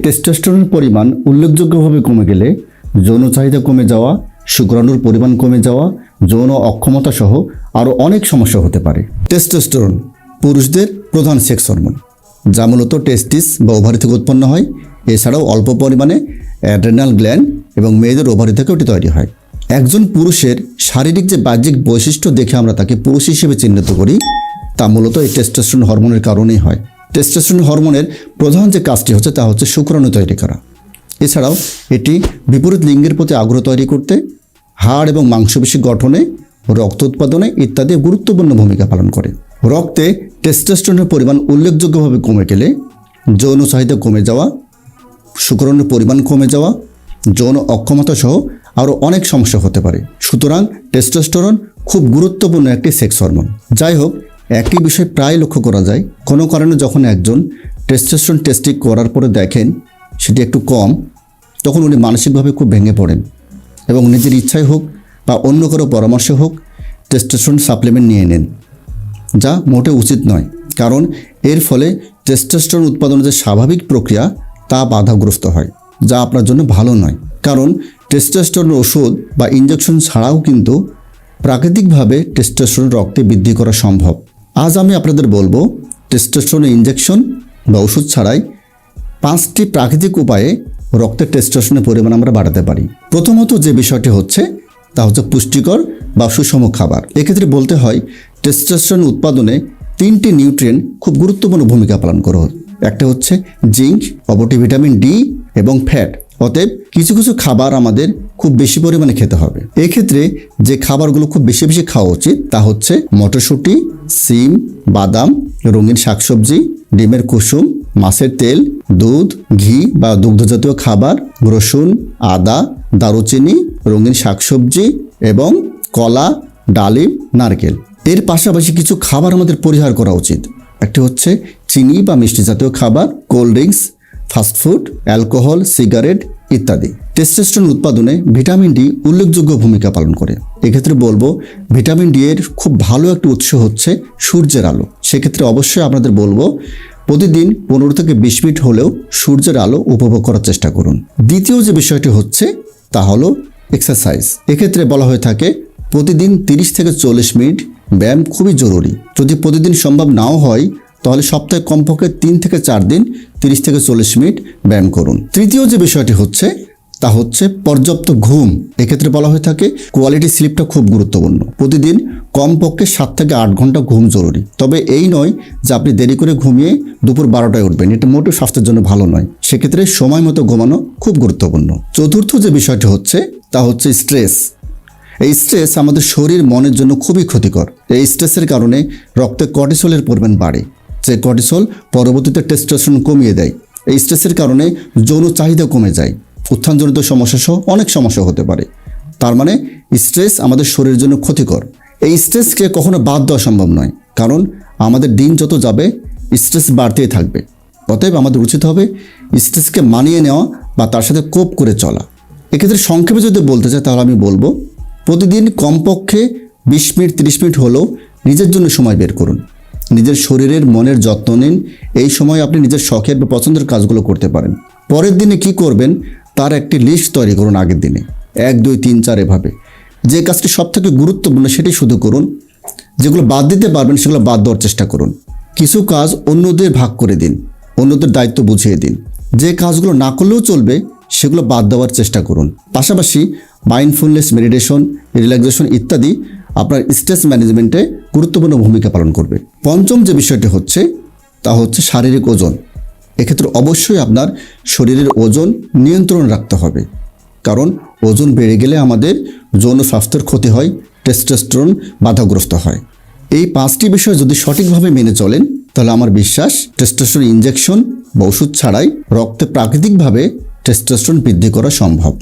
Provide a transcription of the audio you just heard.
টেস্টোস্টেরনের পরিমাণ উল্লেখযোগ্যভাবে কমে গেলে যৌন চাহিদা কমে যাওয়া, শুক্রাণুর পরিমাণ কমে যাওয়া, যৌন অক্ষমতা সহ আরও অনেক সমস্যা হতে পারে। টেস্টোস্টেরন পুরুষদের প্রধান সেক্স হরমোন, যা মূলত টেস্টিস বা ওভারি থেকে উৎপন্ন হয়। এছাড়াও অল্প পরিমাণে অ্যাড্রেনাল গ্ল্যান্ড এবং মেয়েদের ওভারি থেকে এটি তৈরি হয়। একজন পুরুষের শারীরিক যে বাহ্যিক বৈশিষ্ট্য দেখে আমরা তাকে পুরুষ হিসেবে চিহ্নিত করি, তা মূলত এই টেস্টোস্টেরন হরমোনের কারণেই হয়। টেস্টোস্টেরন হরমোনের প্রধান যে কাজটি হচ্ছে তা হচ্ছে শুক্রাণু তৈরি করা। এছাড়াও এটি বিপরীত লিঙ্গের প্রতি আগ্রহ তৈরি করতে, হাড় এবং মাংসপেশি গঠনে, রক্ত উৎপাদনে ইত্যাদি গুরুত্বপূর্ণ ভূমিকা পালন করে। রক্তে টেস্টোস্টেরনের পরিমাণ উল্লেখযোগ্যভাবে কমে গেলে যৌন চাহিদা কমে যাওয়া, শুক্রাণুর পরিমাণ কমে যাওয়া, যৌন অক্ষমতা সহ আরও অনেক সমস্যা হতে পারে। সুতরাং টেস্টোস্টেরন খুব গুরুত্বপূর্ণ একটি সেক্স হরমোন। যাই হোক, একটি বিষয় প্রায় লক্ষ্য করা যায়, কোনো কারণে যখন একজন টেস্টোস্টেরন টেস্টিং করার পরে দেখেন সেটি একটু কম, তখন উনি মানসিকভাবে খুব ভেঙে পড়েন এবং নিজের ইচ্ছায় হোক বা অন্য কারো পরামর্শে হোক টেস্টোস্টেরন সাপ্লিমেন্ট নিয়ে নেন, যা মোটে উচিত নয়। কারণ এর ফলে টেস্টোস্টেরন উৎপাদনের যে স্বাভাবিক প্রক্রিয়া তা বাধাগ্রস্ত হয়, যা আপনার জন্য ভালো নয়। কারণ টেস্টোস্টেরন ওষুধ বা ইনজেকশন ছাড়াও কিন্তু প্রাকৃতিকভাবে টেস্টোস্টেরন রক্তে বৃদ্ধি করা সম্ভব। আজ আমি আপনাদের বলবো টেস্টোস্টেরন ইনজেকশন বা ওষুধ ছাড়াই 5টি প্রাকৃতিক উপায়ে রক্তের টেস্টোস্টেরনের পরিমাণ আমরা বাড়াতে পারি। প্রথমত যে বিষয়টি হচ্ছে তা হচ্ছে পুষ্টিকর বা সুষম খাবার। এক্ষেত্রে বলতে হয় টেস্টোস্টেরন উৎপাদনে 3টি নিউট্রিয়েন্ট খুব গুরুত্বপূর্ণ ভূমিকা পালন করে। একটা হচ্ছে জিঙ্ক, অপরটি ভিটামিন ডি এবং ফ্যাট। অতএব কিছু কিছু খাবার আমাদের খুব বেশি পরিমাণে খেতে হবে। এক্ষেত্রে যে খাবারগুলো খুব বেশি বেশি খাওয়া উচিত তা হচ্ছে মটরশুঁটি, সিম, বাদাম, রঙিন শাকসবজি, ডিমের কুসুম, মাছের তেল, দুধ, ঘি বা দুগ্ধজাতীয় খাবার, রসুন, আদা, দারুচিনি, রঙিন শাকসবজি এবং কলা, ডালিম, নারকেল। এর পাশাপাশি কিছু খাবার আমাদের পরিহার করা উচিত। একটি হচ্ছে চিনি বা মিষ্টি জাতীয় খাবার, cold drinks, fast food, alcohol, cigarette ইত্যাদি। টেস্টোস্টেরন উৎপাদনে ভিটামিন ডি উল্লেখযোগ্য ভূমিকা পালন করে। এক্ষেত্রে বলবো ভিটামিন ডি এর খুব ভালো একটি উৎস হচ্ছে সূর্যের আলো। সেক্ষেত্রে অবশ্যই আপনাদের বলবো প্রতিদিন 15 থেকে 20 মিনিট হলেও সূর্যের আলো উপভোগ করার চেষ্টা করুন। দ্বিতীয় যে বিষয়টি হচ্ছে তা হলো এক্সারসাইজ। এক্ষেত্রে বলা হয়ে থাকে প্রতিদিন 30 থেকে 40 মিনিট ব্যায়াম খুবই জরুরি। যদি প্রতিদিন সম্ভব নাও হয় তাহলে সপ্তাহে কমপক্ষে 3 থেকে 4 দিন 30 থেকে 40 মিনিট ব্যায়াম করুন। তৃতীয় যে বিষয়টি হচ্ছে তা হচ্ছে পর্যাপ্ত ঘুম। এক্ষেত্রে বলা হয়ে থাকে কোয়ালিটি স্লিপটা খুব গুরুত্বপূর্ণ। প্রতিদিন কমপক্ষে 7 থেকে 8 ঘন্টা ঘুম জরুরি। তবে এই নয় যে আপনি দেরি করে ঘুমিয়ে দুপুর 12টায় উঠবেন, এটা মোটেও স্বাস্থ্যের জন্য ভালো নয়। সেক্ষেত্রে সময় মতো ঘুমানো খুব গুরুত্বপূর্ণ। চতুর্থ যে বিষয়টি হচ্ছে তা হচ্ছে স্ট্রেস। এই স্ট্রেস আমাদের শরীর মনের জন্য খুবই ক্ষতিকর। এই স্ট্রেসের কারণে রক্তে কর্টিসলের পরিমাণ বাড়ে, যে কর্টিসল পরবর্তীতে টেস্টোস্টেরন কমিয়ে দেয়। এই স্ট্রেসের কারণে যৌন চাহিদা কমে যায়, উত্থানজনিত সমস্যা সহ অনেক সমস্যা হতে পারে। তার মানে স্ট্রেস আমাদের শরীরের জন্য ক্ষতিকর। এই স্ট্রেসকে কখনো বাদ দেওয়া সম্ভব নয়, কারণ আমাদের দিন যত যাবে স্ট্রেস বাড়তেই থাকবে। অতএব আমাদের উচিত হবে স্ট্রেসকে মানিয়ে নেওয়া বা তার সাথে কোপ করে চলা। এক্ষেত্রে সংক্ষেপে যদি বলতে চাই তাহলে আমি বলবো প্রতিদিন কমপক্ষে 20 মিনিট 30 মিনিট হলেও নিজের জন্য সময় বের করুন। নিজের শরীরের মনের যত্ন নিন। এই সময় আপনি নিজের শখের বা পছন্দের কাজগুলো করতে পারেন। পরের দিনে কি করবেন তার একটি লিস্ট তৈরি করুন আগের দিনে, 1 2 3 4 এভাবে। যে কাজটি সবথেকে গুরুত্বপূর্ণ সেটি শুধু করুন। যেগুলো বাদ দিতে পারবেন সেগুলো বাদ দেওয়ার চেষ্টা করুন। কিছু কাজ অন্যদের ভাগ করে দিন, অন্যদের দায়িত্ব বুঝিয়ে দিন। যে কাজগুলো না করলেও চলবে সেগুলো বাদ দেওয়ার চেষ্টা করুন। পাশাপাশি মাইন্ডফুলনেস, মেডিটেশন, রিল্যাক্সেশন ইত্যাদি আপনার স্ট্রেস ম্যানেজমেন্টে গুরুত্বপূর্ণ ভূমিকা পালন করবে। পঞ্চম যে বিষয়টি হচ্ছে তা হচ্ছে শারীরিক ওজন। এক্ষেত্রে অবশ্যই আপনার শরীরের ওজন নিয়ন্ত্রণ রাখতে হবে, কারণ ওজন বেড়ে গেলে আমাদের যৌন স্বাস্থ্যের ক্ষতি হয়, টেস্টোস্টেরন বাধাগ্রস্ত হয়। এই 5টি বিষয় যদি সঠিকভাবে মেনে চলেন তাহলে আমার বিশ্বাস টেস্টোস্টেরন ইনজেকশন বা ওষুধ ছাড়াই রক্তে প্রাকৃতিকভাবে টেস্টোস্টেরন বৃদ্ধি করা সম্ভব।